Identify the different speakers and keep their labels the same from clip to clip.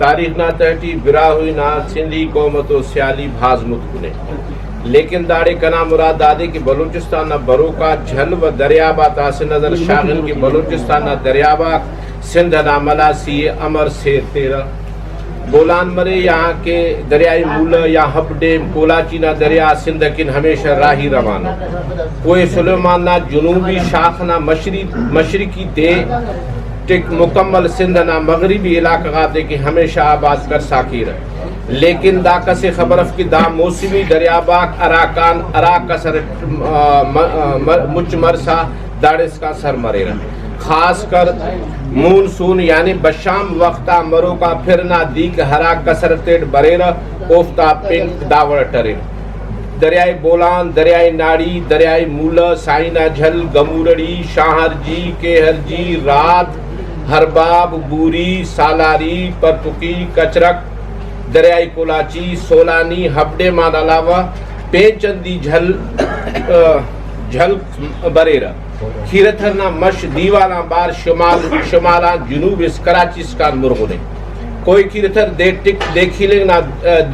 Speaker 1: تاریخ نہ تحٹی برا ہوئی نہ سندھی قومت و سیالی بھاز متکنے لیکن داڑے کنا مراد دادے کی بلوچستان نہ برو کا جھل و دریابا تاس نظر شاغل کی بلوچستان نہ دریابا سندھ نہ ملاسی امر سیر تیرہ بولان مرے یہاں کے دریائے مولا یا ہب ڈیم کولاچی نہ دریا سندھ کن ہمیشہ راہی روانہ کوئے سلیمان نہ جنوبی شاخ نہ مشرقی دے ٹک مکمل سندھ نہ مغربی علاقہ غاتے کی ہمیشہ آباد کر ساکیر لیکن دا کسے خبرف کی دا موسمی دریاباک اراکان اراک سر مچ مرسا داڑس کا سر مرے رہا خاص کر مونسون یعنی بشام وقتا مرو کا پھرنا دیگ ہرا کسر تیڑ بریرہ اوفتا پنک داور ٹرے دریائے بولان دریائے ناڑی دریائے مولا سائنہ جھل گمورڑی شاہر جی کیہر جی رات ہرباب بوری سالاری پرتکی کچرک دریائے کولاچی سولانی ہبڈے مان علاوہ پیچندی جھل بریرہ کھیرتھرنا مش دیوانا بار شمالا جنوب اس کراچی سکان مرغنے کوئی کھیرتھر دیکھی لیں نہ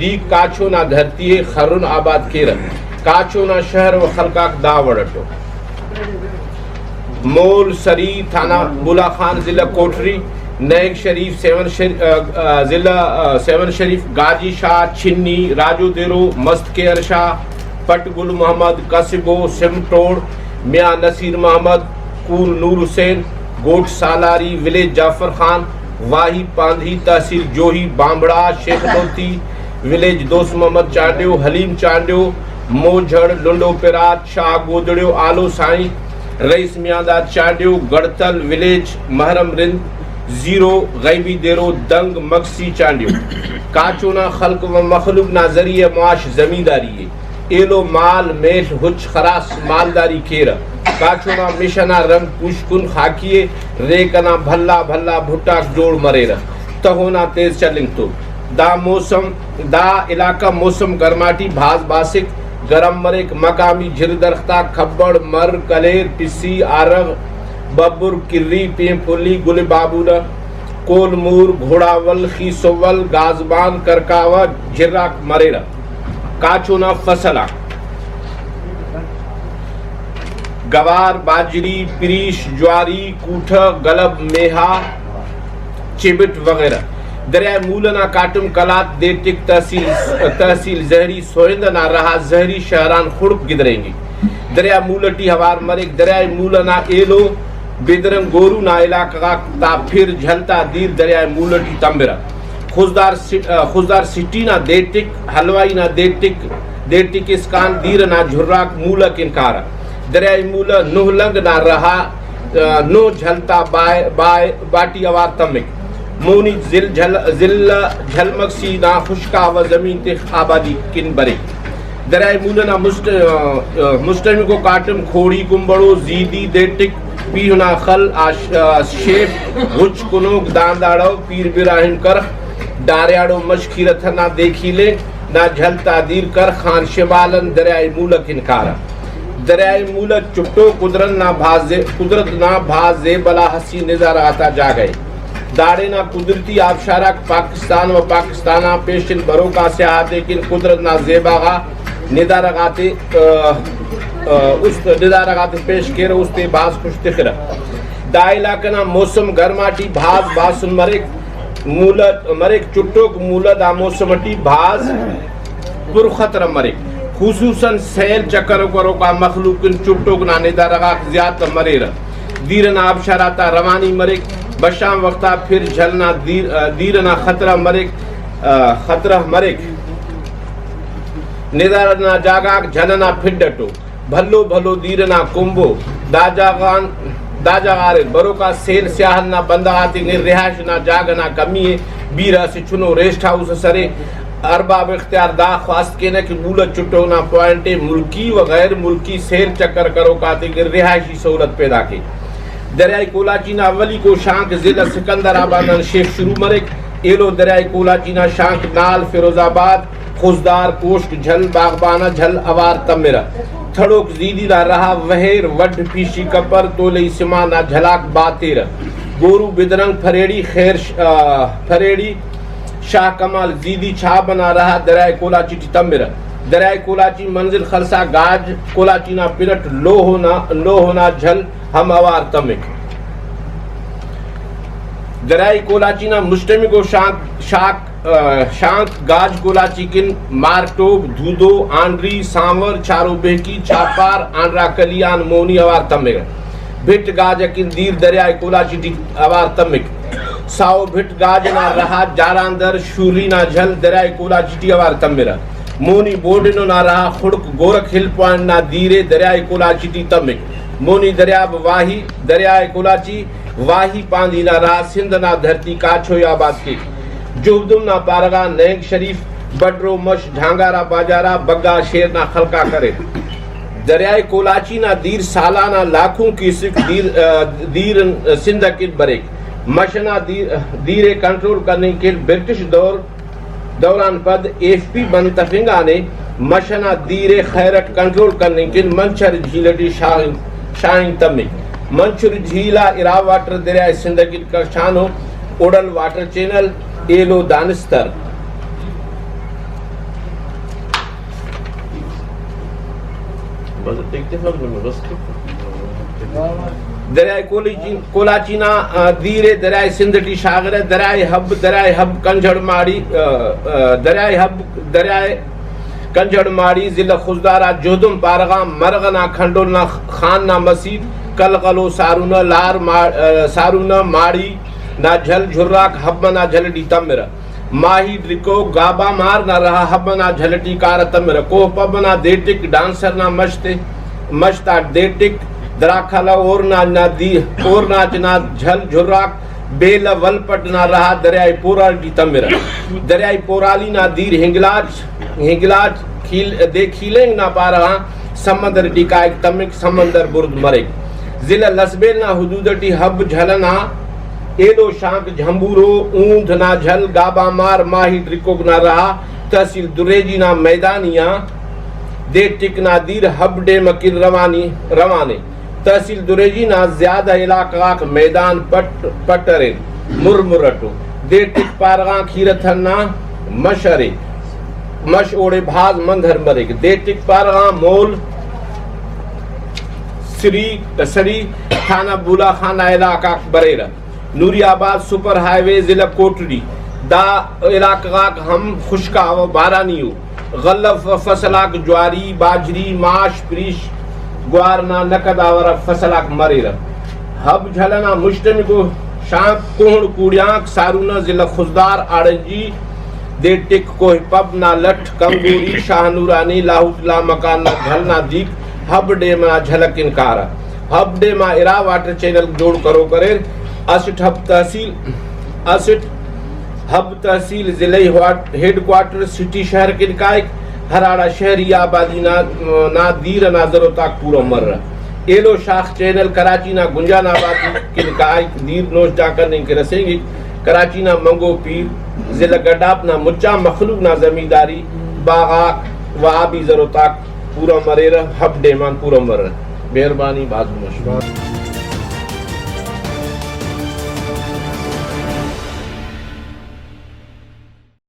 Speaker 1: دیگ کاچو نہ دھرتی خرن آباد کیرن کاچو نہ شہر و خلقاک داوڑٹو مول سری تھانہ بولا خان ضلع کوٹری نیک شریف ضلع سیون شریف گاجی شاہ چھنی راجو دیرو مست کیر شاہ پٹ گل محمد قصبو سمٹوڑ میاں نصیر محمد کول نور حسین گوٹ سالاری ولیج جعفر خان واہی پاندھی تحصیل جوہی بامبڑا شیخ لوتی ولیج دوست محمد چانڈیو حلیم چانڈیو موجھڑ لنڈو پیرات شاہ گودڑیو آلو سائیں رئیس میانداد چانڈیو گڑتل ولیج محرم رند زیرو غیبی دیرو دنگ مکسی چانڈیو کاچونا خلق و مخلوق نہ ذریعہ معاش زمینداری ہے ایلو مال میش ہچ خراس مالداری کھیرا کاچونا مشنا رنگ پوشکن خاکیے ریکنا بھلا بھلا بھٹاک جوڑ مرے رہ تہونا تیز چلنگ تو دا علاقہ موسم گرماٹی بھاز باسک گرم مرک مقامی جھر درختہ کھبڑ مر کلیر پسی آرغ ببر کری پیم پلی گل بابونا کول مور گھوڑاول خیسول گازبان کرکاوا جھراک مرے رہ کاچونا فصلہ گوار باجری پریش جواری کوٹھا گلب میہا چبٹ وغیرہ دریائے مولنا کاٹم کلات دیٹک تحصیل زہری سوئندنا رہا زہری شہران خڑک گدریں گی دریائے مولٹی ہوار مرک دریائے مولنا ایلو بیدرنگ گورو نا علاقہ تا پھر جھلتا دیر دریائے مولٹی تمبرہ خوزدار سٹی نا دیٹک حلوائی نا دیٹک اسکان دیر نا جھراک مولا کنکارا دریائے مولا نوہ لنگ نا رہا نو جھلتا باٹی آوار تمک مونی جھل مکسی نا خشکا و زمین تخ آبادی کن برے دریائے مولا نا مستمی کو کاٹم کھوڑی کمبڑو زیدی دیٹک پیہنا خل شیف غچ کنوک دانداڑو پیر براہم کرخ داریاڑو مشکیرت نہ دیکھی لے نہ جھلتا دیر کر خان شمالن دریائے مولا کنکارا دریائے مولا چپٹو قدرت نہ بھازے بلا حسی نظارہ آتا جا گئے داڑے نہ قدرتی آبشارک پاکستان و پاکستانہ پیشن برو کا سیاحتے کن قدرت نہ زیباغا ندارہ گاتے پیش کر اس تے باز خوش تخرہ دا علاقہ نہ موسم گرماٹی بھاز باسن مرک چٹوک مولا دا موسمٹی بھاز پر خطر مرک خصوصاً سیل چکر کرو کا مخلوق چٹوک نا ندارہ زیادہ مرے رہ دیرن آبشاراتا روانی مرک بشام وقتا پھر جھلنا دیرنا خطرہ مرک ندارنا جاگاک جھلنا پھڈٹو بھلو دیرنا کمبو داجاغار برو کا سیل سیاحل نہ بندہ آتی نہ رہائش نہ جاگ نہ کمی ہے بیرہ سے چنو ریسٹ ہاؤس سرے ارباب اختیار دا خواست کے نہ کہ مولا چٹو نہ پوائنٹے ملکی و غیر ملکی سیل چکر کرو کاتے کہ رہائشی سہولت پیدا کی دریائے کولاچی نہ اولی کو شانک ضلع سکندر آباد شیخ شروع مرک ایلو دریائے کولاچی نہ شانک نال فیروز آباد خوزدار کوشک جھل باغبانہ جھل اوار تمرہ تھڑوک زیدی نہ رہا وہیر وڈ پیشی کپر تولی سما نہ جھلاک باتیر گورو بدرنگ پھریڑی شاہ کمال زیدی چھا بنا رہا دریائے کولاچی ٹی تمبر دریائے کولاچی منزل خلسا گاج کولاچی نا پرٹ لو ہونا جھل ہم اوار تمک دریائے کولاچی نا مشتمی کو شانت گاج کولاچی کن مارٹوب دھودو آنڈری سانور چارو بہکی چاپار آنڈرا کلیان مونی اوار تمک بھٹ گاج کن دیر دریائے کولاچی ٹی اوار تمک ساؤ بھٹ گاج نا رہا جاراندر شولی نا جھل دریائے کولاچی ٹی اوار تمک مونی بورڈنو نا رہا خڑک گورک ہل پوائنٹ نا دیرے دریائے کولاچی ٹی تمک مونی دریاب واہی دریائے کولاچی واہی پاندی نا رہا سندھ نا دھرتی کاچھو یا آباد کے جوبدم نا پارگا نینگ شریف بڈرو مش جھانگارا باجارا بگا شیر نا خلقہ کرے دریائے کولاچی نا دیر سالانہ لاکھوں کی سکھ دیر سندھ کے بریک مشنا دیرے کنٹرول کرنے کے برٹش دوران پد ایف پی منتفنگا نے مشنا دیرے خیرت کنٹرول کرنے کے منچر جھیلٹی شاہین تمک منچر جھیلا ارا واٹر دریائے سندھ کی کشانو اوڈل واٹر چینل ایلو دانستر دریائے کولاچی نا دیرے دریائے سندھ ٹی شاگر دریائے ہب کنجھڑ ماڑی ضلع خزدارا جہدم پارغاں مرغنا کھنڈولنا خان نا مسید کلغلو سارونا ماڑی نا جھل جھراک ہب نا جھلڈی تمر ماہی ڈرکو گابا مار نہ رہا ہب نا جھلٹی کار تمر کوہ پب نا دیٹک ڈانسر نا مشتا دیٹک دراکھلا اور ناچ نا جھل جھراک بیل ولپٹ نا رہا دریائے پورالی تمر دریائے پورالی نا دیر ہنگلاج کھیلنگ نا پارہاں سمندر ڈیکائک تمک سمندر برد مرک ضلع لسبیل نا حدود ٹی ہب جھلنا ایلو شانک جھمبورو اوندھ نا جھل گابا مار ماہی ڈرکوگ نا رہا تحصیل دریجی نا میدانیاں دے ٹک نا دیر ہب ڈے مکن روانے تحصیل دریجی نا زیادہ علاقہ میدان پٹرین مرمرٹو دے ٹک پارغاں کھیرتھن نا مشرے مش اوڑے بھاز مندھر مرک دے ٹک پارغاں مول سری خانہ بولا خانہ علاقہ بریرہ نوری آباد سپر ہائی وے ضلع کوٹڑی دا علاقہ ہم خشکا و بارانیو غلف فصلاک جواری باجری ماش پریش گوارنا نقد آورا فصلاک مریرہ ہب جھلنا مشتمی کو شانک کوہڑ کوڑیانک سارونا ضلع خزدار آڑنجی دے ٹک کوہ پب نا لٹھ کمگوری شاہ نورانی لاہوت لا مکان نا جھل نا دیک ہب ڈے ما جھلک انکارا ہب ڈے ما ارا واٹر چینل جوڑ کرو کرے اسٹ ہب تحصیل ضلعی ہیڈ کوارٹر سٹی شہر کے نکائک ہراڑا شہری آبادی نا دیر ناظروں تک پورا مر رہا ایلو شاخ چینل کراچی نا گنجان آبادی کے نکائک دیر نوش جا کرنے کے رسیں گی کراچی نا منگو پیر ضلع گڈاپ نا مچا مخلوق نا زمینداری باغاک و آبی ضرورت تک پورا مرے رہا ہب ڈیمان پورا مر رہا مہربانی بازو مشکل